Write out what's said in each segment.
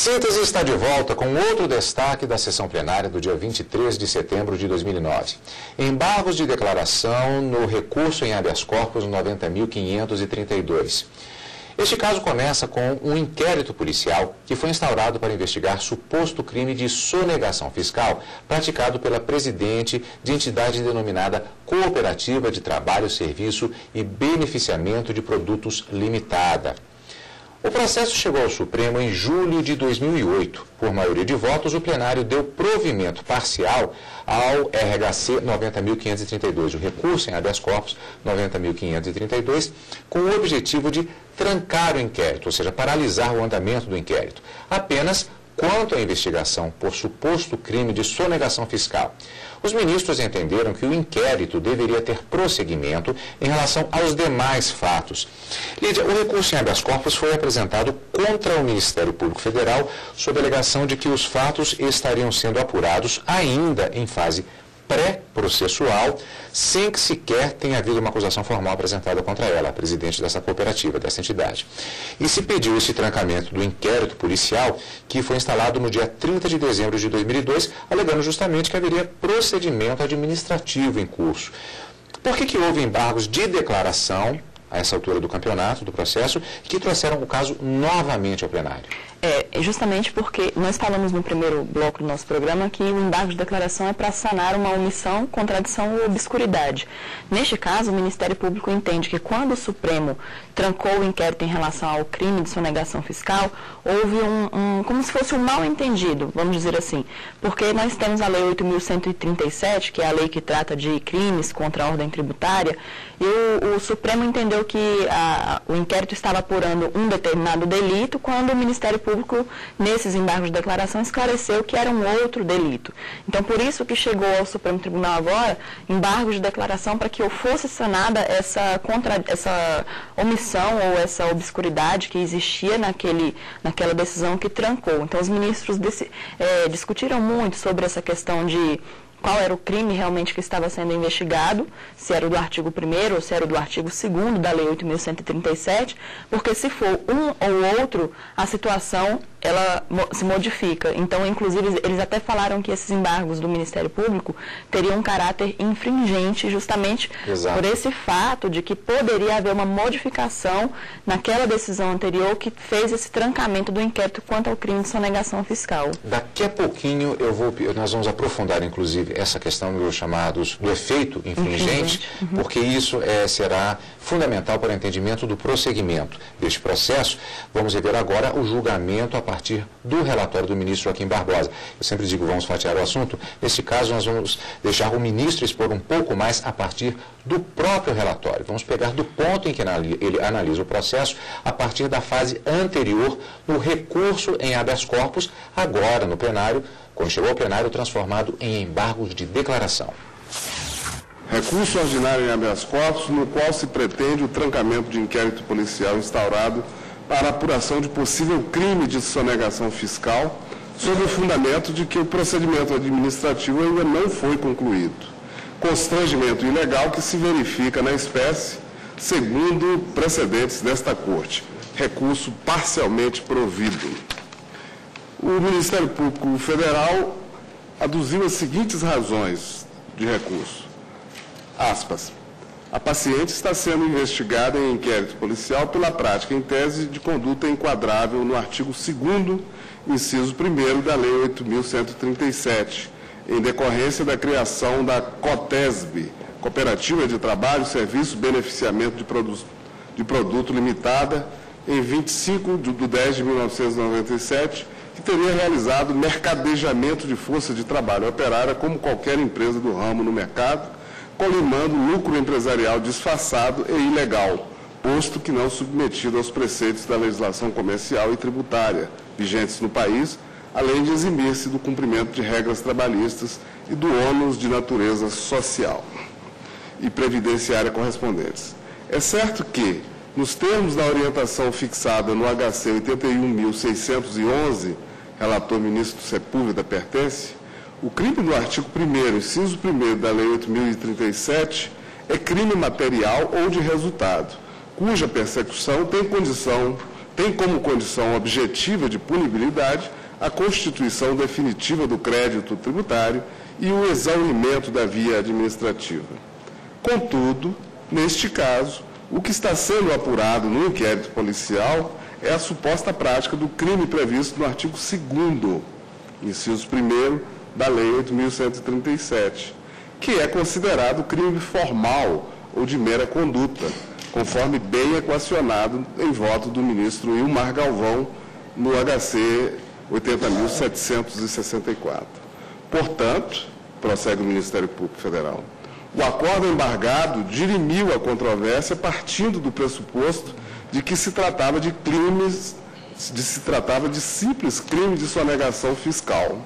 Síntese está de volta com outro destaque da sessão plenária do dia 23 de setembro de 2009. Embargos de declaração no recurso em habeas corpus 90.532. Este caso começa com um inquérito policial que foi instaurado para investigar suposto crime de sonegação fiscal praticado pela presidente de entidade denominada Cooperativa de Trabalho, Serviço e Beneficiamento de Produtos Limitada. O processo chegou ao Supremo em julho de 2008. Por maioria de votos, o plenário deu provimento parcial ao RHC 90.532, o recurso em habeas corpus 90.532, com o objetivo de trancar o inquérito, ou seja, paralisar o andamento do inquérito, apenas quanto à investigação por suposto crime de sonegação fiscal. Os ministros entenderam que o inquérito deveria ter prosseguimento em relação aos demais fatos. Lídia, o recurso em habeas corpus foi apresentado contra o Ministério Público Federal sob a alegação de que os fatos estariam sendo apurados ainda em fase pré-processual, sem que sequer tenha havido uma acusação formal apresentada contra ela, a presidente dessa cooperativa, dessa entidade. E se pediu esse trancamento do inquérito policial, que foi instalado no dia 30 de dezembro de 2002, alegando justamente que haveria procedimento administrativo em curso. Por que houve embargos de declaração a essa altura do campeonato, do processo, que trouxeram o caso novamente ao plenário? Justamente porque nós falamos no primeiro bloco do nosso programa que o embargo de declaração é para sanar uma omissão, contradição ou obscuridade. Neste caso, o Ministério Público entende que quando o Supremo trancou o inquérito em relação ao crime de sonegação fiscal, houve como se fosse um mal-entendido, vamos dizer assim, porque nós temos a Lei 8.137, que é a lei que trata de crimes contra a ordem tributária, e o Supremo entendeu que o inquérito estava apurando um determinado delito, quando o Ministério Público, nesses embargos de declaração, esclareceu que era um outro delito. Então, por isso que chegou ao Supremo Tribunal agora embargos de declaração para que fosse sanada essa omissão ou essa obscuridade que existia naquela decisão que trancou. Então, os ministros discutiram muito sobre essa questão de qual era o crime realmente que estava sendo investigado, se era o do artigo 1º ou se era o do artigo 2º da Lei 8.137, porque se for um ou outro, a situação ela se modifica. Então, inclusive, eles até falaram que esses embargos do Ministério Público teriam um caráter infringente justamente Exato. Por esse fato de que poderia haver uma modificação naquela decisão anterior que fez esse trancamento do inquérito quanto ao crime de sonegação fiscal. Daqui a pouquinho nós vamos aprofundar, inclusive, essa questão do efeito infringente, porque isso sempre fundamental para o entendimento do prosseguimento deste processo. Vamos rever agora o julgamento a partir do relatório do ministro Joaquim Barbosa. Eu sempre digo, vamos fatiar o assunto. Nesse caso, nós vamos deixar o ministro expor um pouco mais a partir do próprio relatório. Vamos pegar do ponto em que ele analisa o processo a partir da fase anterior no recurso em habeas corpus, agora no plenário, quando chegou ao plenário, transformado em embargos de declaração. Recurso ordinário em habeas corpus, no qual se pretende o trancamento de inquérito policial instaurado para apuração de possível crime de sonegação fiscal, sob o fundamento de que o procedimento administrativo ainda não foi concluído. Constrangimento ilegal que se verifica na espécie, segundo precedentes desta Corte. Recurso parcialmente provido. O Ministério Público Federal aduziu as seguintes razões de recurso. Aspas. A paciente está sendo investigada em inquérito policial pela prática em tese de conduta enquadrável no artigo 2º, inciso 1º da Lei 8.137, em decorrência da criação da COTESB, Cooperativa de Trabalho, Serviço, Beneficiamento de Produto Limitada, em 25 de 10 de 1997, que teria realizado mercadejamento de força de trabalho operária como qualquer empresa do ramo no mercado, colimando lucro empresarial disfarçado e ilegal, posto que não submetido aos preceitos da legislação comercial e tributária vigentes no país, além de eximir-se do cumprimento de regras trabalhistas e do ônus de natureza social e previdenciária correspondentes. É certo que, nos termos da orientação fixada no HC 81.611, relator ministro Sepúlveda pertence, o crime do artigo 1º, inciso 1º da Lei 8.037 é crime material ou de resultado, cuja persecução tem condição tem como condição objetiva de punibilidade a constituição definitiva do crédito tributário e o exaurimento da via administrativa. Contudo, neste caso, o que está sendo apurado no inquérito policial é a suposta prática do crime previsto no artigo 2º, inciso 1º da Lei 8.137, que é considerado crime formal ou de mera conduta, conforme bem equacionado em voto do ministro Ilmar Galvão no HC 80.764. Portanto, prossegue o Ministério Público Federal, o acordo embargado dirimiu a controvérsia partindo do pressuposto de que se tratava de simples crime de sonegação fiscal,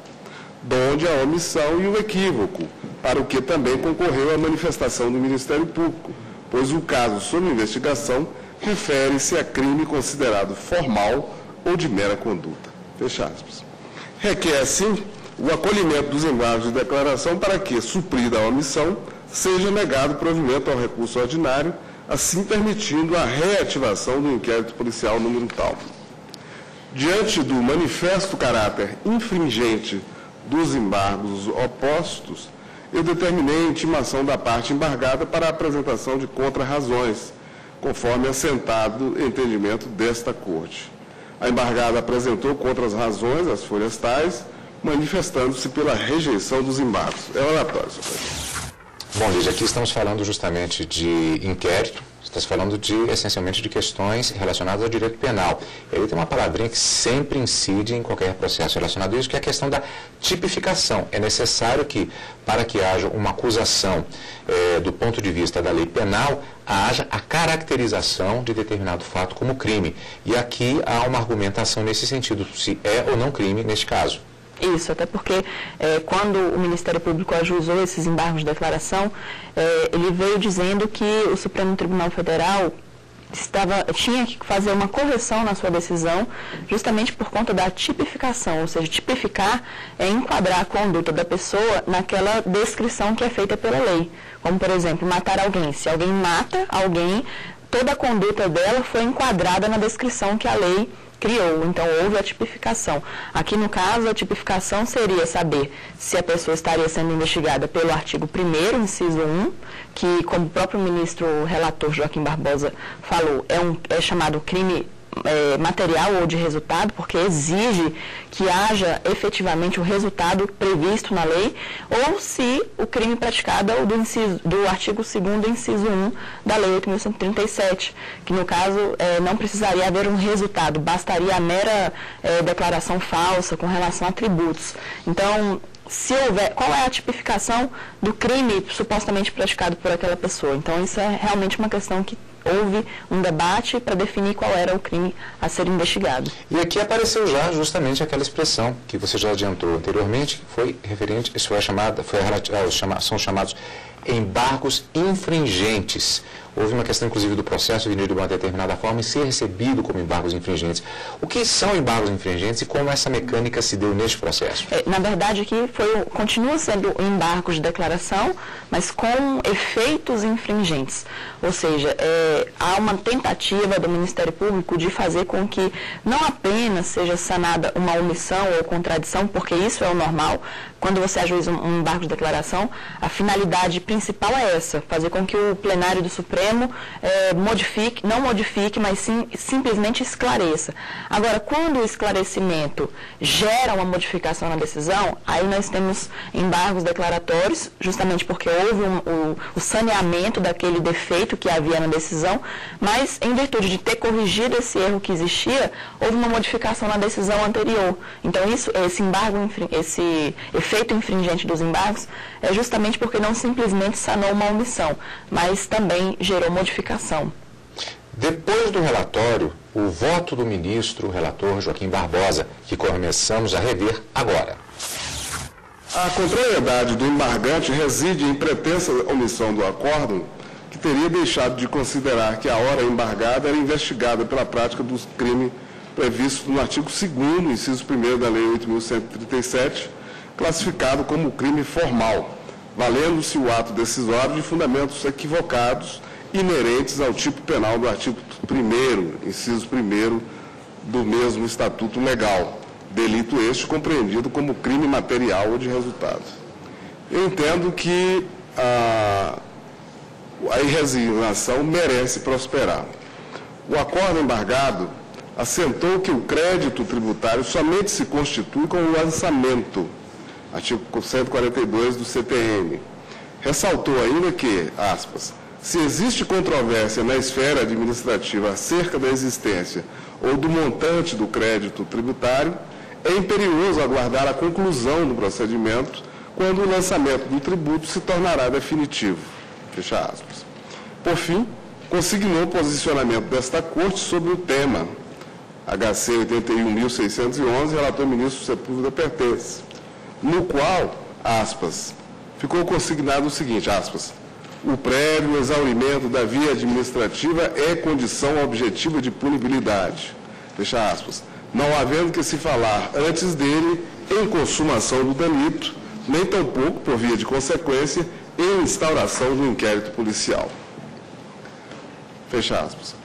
donde a omissão e o equívoco, para o que também concorreu a manifestação do Ministério Público, pois o caso sob investigação refere-se a crime considerado formal ou de mera conduta. Fecha aspas. Requer, assim, o acolhimento dos embargos de declaração para que, suprida a omissão, seja negado provimento ao recurso ordinário, assim permitindo a reativação do inquérito policial número tal. Diante do manifesto caráter infringente dos embargos opostos, eu determinei a intimação da parte embargada para a apresentação de contra-razões, conforme assentado entendimento desta Corte. A embargada apresentou contra-razões, as folhas tais, manifestando-se pela rejeição dos embargos. É oratório, senhor presidente. Bom, gente, aqui estamos falando justamente de inquérito, estamos falando essencialmente de questões relacionadas ao direito penal. Ele tem uma palavrinha que sempre incide em qualquer processo relacionado a isso, que é a questão da tipificação. É necessário que, para que haja uma acusação do ponto de vista da lei penal, haja a caracterização de determinado fato como crime. E aqui há uma argumentação nesse sentido, se é ou não crime neste caso. Isso, até porque quando o Ministério Público ajuizou esses embargos de declaração, ele veio dizendo que o Supremo Tribunal Federal tinha que fazer uma correção na sua decisão, justamente por conta da tipificação, ou seja, tipificar é enquadrar a conduta da pessoa naquela descrição que é feita pela lei. Como, por exemplo, matar alguém. Se alguém mata alguém, toda a conduta dela foi enquadrada na descrição que a lei criou, então houve a tipificação. Aqui no caso, a tipificação seria saber se a pessoa estaria sendo investigada pelo artigo 1º, inciso 1, que, como o próprio ministro relator Joaquim Barbosa falou, é chamado crime material ou de resultado, porque exige que haja efetivamente o resultado previsto na lei, ou se o crime praticado é o do artigo 2º, inciso 1 da Lei 8.137, que no caso não precisaria haver um resultado, bastaria a mera declaração falsa com relação a tributos. Então, se houver, qual é a tipificação do crime supostamente praticado por aquela pessoa? Então, isso é realmente uma questão que houve um debate para definir qual era o crime a ser investigado. E aqui apareceu já justamente aquela expressão que você já adiantou anteriormente, que foi referente, isso são chamados embargos infringentes. Houve uma questão, inclusive, do processo vindo de uma determinada forma e ser recebido como embargos infringentes. O que são embargos infringentes e como essa mecânica se deu neste processo? Na verdade, aqui continua sendo embargos de declaração, mas com efeitos infringentes. Ou seja, há uma tentativa do Ministério Público de fazer com que não apenas seja sanada uma omissão ou contradição, porque isso é o normal. Quando você ajuiza um embargo de declaração, a finalidade principal é essa, fazer com que o plenário do Supremo não modifique, mas sim simplesmente esclareça. Agora, quando o esclarecimento gera uma modificação na decisão, aí nós temos embargos declaratórios, justamente porque houve o saneamento daquele defeito que havia na decisão, mas em virtude de ter corrigido esse erro que existia, houve uma modificação na decisão anterior. Então, esse efeito infringente dos embargos é justamente porque não simplesmente sanou uma omissão, mas também gerou modificação. Depois do relatório, o voto do ministro relator Joaquim Barbosa, que começamos a rever agora. A contrariedade do embargante reside em pretensa omissão do acórdão, que teria deixado de considerar que a hora embargada era investigada pela prática dos crimes previstos no artigo 2º, inciso 1º da Lei 8.137, classificado como crime formal, valendo-se o ato decisório de fundamentos equivocados inerentes ao tipo penal do artigo 1º, inciso 1º do mesmo estatuto legal, delito este compreendido como crime material ou de resultado. Eu entendo que a resignação merece prosperar. O acordo embargado assentou que o crédito tributário somente se constitui com o lançamento, artigo 142 do CTN. Ressaltou ainda que, aspas, se existe controvérsia na esfera administrativa acerca da existência ou do montante do crédito tributário, é imperioso aguardar a conclusão do procedimento quando o lançamento do tributo se tornará definitivo. Fecha aspas. Por fim, consignou o posicionamento desta Corte sobre o tema HC 81.611, relator ministro Sepúlveda pertence, no qual, aspas, ficou consignado o seguinte, aspas, o prévio exaurimento da via administrativa é condição objetiva de punibilidade, fecha aspas, não havendo que se falar antes dele em consumação do delito, nem tampouco, por via de consequência, em instauração do inquérito policial. Fecha aspas.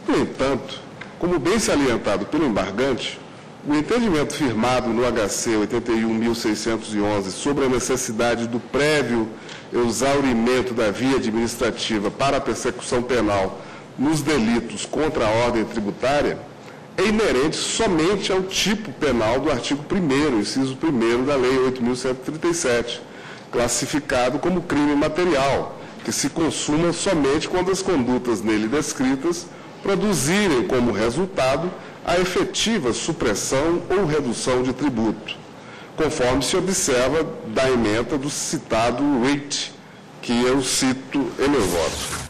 No entanto, como bem salientado pelo embargante, o entendimento firmado no HC 81.611 sobre a necessidade do prévio exaurimento da via administrativa para a persecução penal nos delitos contra a ordem tributária é inerente somente ao tipo penal do artigo 1º, inciso 1º da Lei 8.137, classificado como crime material, que se consuma somente quando as condutas nele descritas produzirem como resultado a efetiva supressão ou redução de tributo, conforme se observa da ementa do citado RIT, que eu cito em meu voto.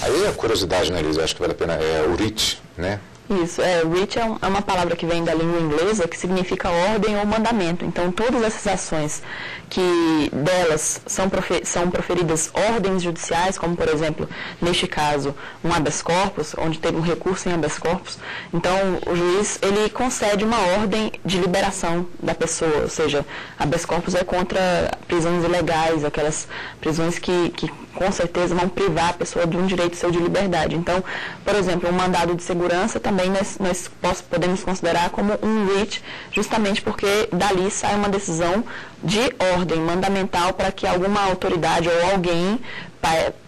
Aí a curiosidade, né, Elisa, acho que vale a pena, é o RIT, né? Isso, RIT é uma palavra que vem da língua inglesa que significa ordem ou mandamento. Então, todas essas ações que delas são proferidas ordens judiciais, como, por exemplo, neste caso, um habeas corpus, onde teve um recurso em habeas corpus, então o juiz ele concede uma ordem de liberação da pessoa, ou seja, habeas corpus é contra prisões ilegais, aquelas prisões que com certeza vão privar a pessoa de um direito seu de liberdade. Então, por exemplo, um mandado de segurança também nós podemos considerar como um RIT, justamente porque dali sai uma decisão de ordem mandamental para que alguma autoridade ou alguém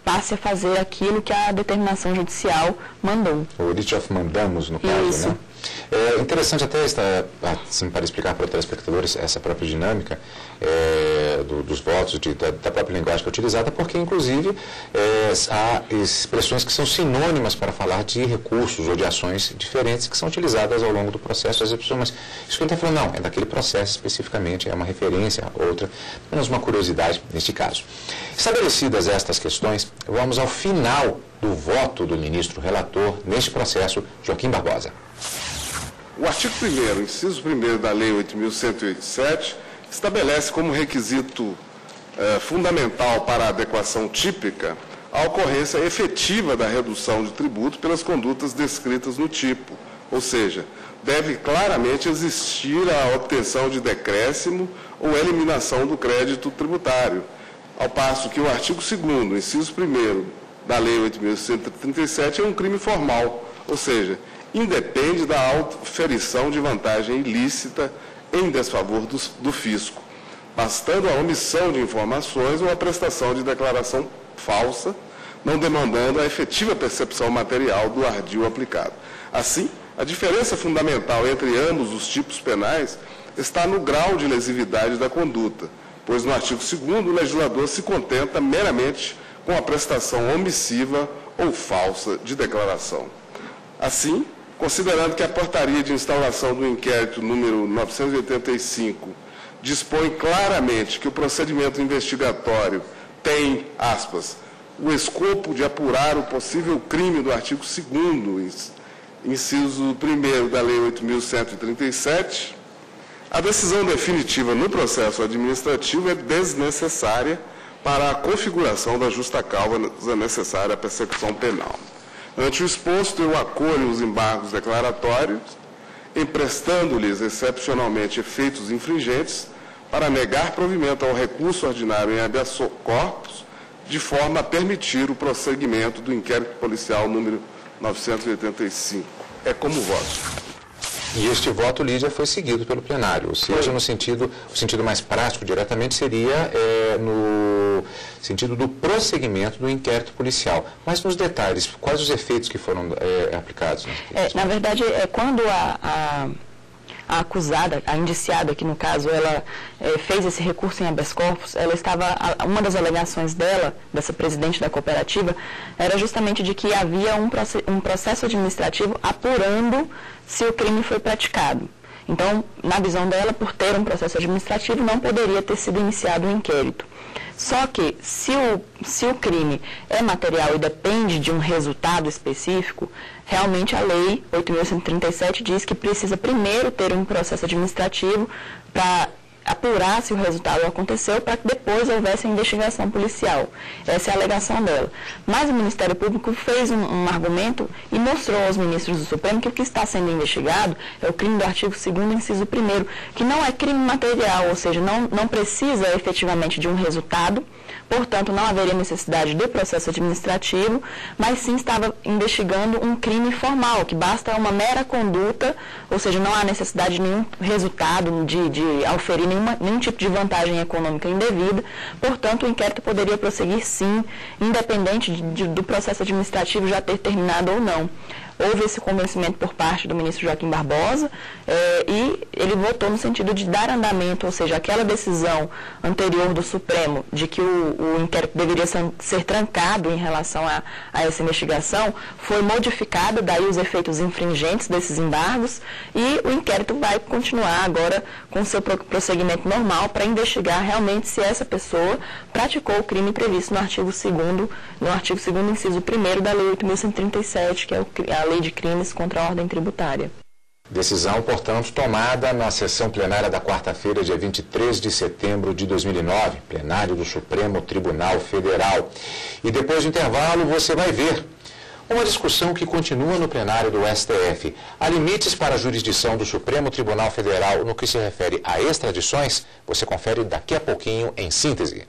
passe a fazer aquilo que a determinação judicial mandou. O RIT of mandamus, no caso, isso, né? É interessante até, assim, para explicar para os telespectadores essa própria dinâmica dos votos, da própria linguagem que é utilizada, porque, inclusive, há expressões que são sinônimas para falar de recursos ou de ações diferentes que são utilizadas ao longo do processo. As pessoas, mas isso que ele está falando, não, é daquele processo especificamente, é uma referência a outra, apenas uma curiosidade neste caso. Estabelecidas estas questões, vamos ao final do voto do ministro relator neste processo, Joaquim Barbosa. O artigo 1º, inciso 1º da Lei 8.107, estabelece como requisito fundamental para a adequação típica a ocorrência efetiva da redução de tributo pelas condutas descritas no tipo, ou seja, deve claramente existir a obtenção de decréscimo ou eliminação do crédito tributário, ao passo que o artigo 2º, inciso 1º da Lei 8.137 é um crime formal, ou seja, independe da auferição de vantagem ilícita em desfavor do fisco, bastando a omissão de informações ou a prestação de declaração falsa, não demandando a efetiva percepção material do ardil aplicado. Assim, a diferença fundamental entre ambos os tipos penais está no grau de lesividade da conduta, pois no artigo 2º o legislador se contenta meramente com a prestação omissiva ou falsa de declaração. Assim, considerando que a portaria de instauração do inquérito número 985 dispõe claramente que o procedimento investigatório tem, aspas, o escopo de apurar o possível crime do artigo 2º, inciso 1º da Lei 8.137, a decisão definitiva no processo administrativo é desnecessária para a configuração da justa causa necessária à persecução penal. Ante o exposto, eu acolho os embargos declaratórios, emprestando-lhes excepcionalmente efeitos infringentes para negar provimento ao recurso ordinário em habeas corpus, de forma a permitir o prosseguimento do inquérito policial número 985. É como voto. E este voto, Lídia, foi seguido pelo plenário, ou seja, o sentido mais prático, diretamente, seria no sentido do prosseguimento do inquérito policial. Mas nos detalhes, quais os efeitos que foram aplicados? Na verdade, quando a acusada, a indiciada, que no caso ela fez esse recurso em habeas corpus, uma das alegações dela, dessa presidente da cooperativa, era justamente de que havia um processo administrativo apurando se o crime foi praticado. Então, na visão dela, por ter um processo administrativo, não poderia ter sido iniciado um inquérito. Só que, se o crime é material e depende de um resultado específico, realmente a Lei 8.137 diz que precisa primeiro ter um processo administrativo para apurar se o resultado aconteceu, para que depois houvesse a investigação policial. Essa é a alegação dela. Mas o Ministério Público fez um argumento e mostrou aos ministros do Supremo que o que está sendo investigado é o crime do artigo 2º, inciso 1º, que não é crime material, ou seja, não precisa efetivamente de um resultado, portanto, não haveria necessidade de processo administrativo, mas sim estava investigando um crime formal, que basta uma mera conduta, ou seja, não há necessidade de nenhum resultado, de auferir nenhum tipo de vantagem econômica indevida. Portanto, o inquérito poderia prosseguir sim, independente do processo administrativo já ter terminado ou não. Houve esse convencimento por parte do ministro Joaquim Barbosa e ele votou no sentido de dar andamento, ou seja, aquela decisão anterior do Supremo de que o inquérito deveria ser trancado em relação a essa investigação foi modificada, daí os efeitos infringentes desses embargos, e o inquérito vai continuar agora com seu prosseguimento normal para investigar realmente se essa pessoa praticou o crime previsto no artigo 2º, inciso 1º da Lei 8.137, que é a Lei de Crimes contra a Ordem Tributária. Decisão, portanto, tomada na sessão plenária da quarta-feira, dia 23 de setembro de 2009, plenário do Supremo Tribunal Federal. E depois do intervalo você vai ver uma discussão que continua no plenário do STF. Há limites para a jurisdição do Supremo Tribunal Federal no que se refere a extradições? Você confere daqui a pouquinho em síntese.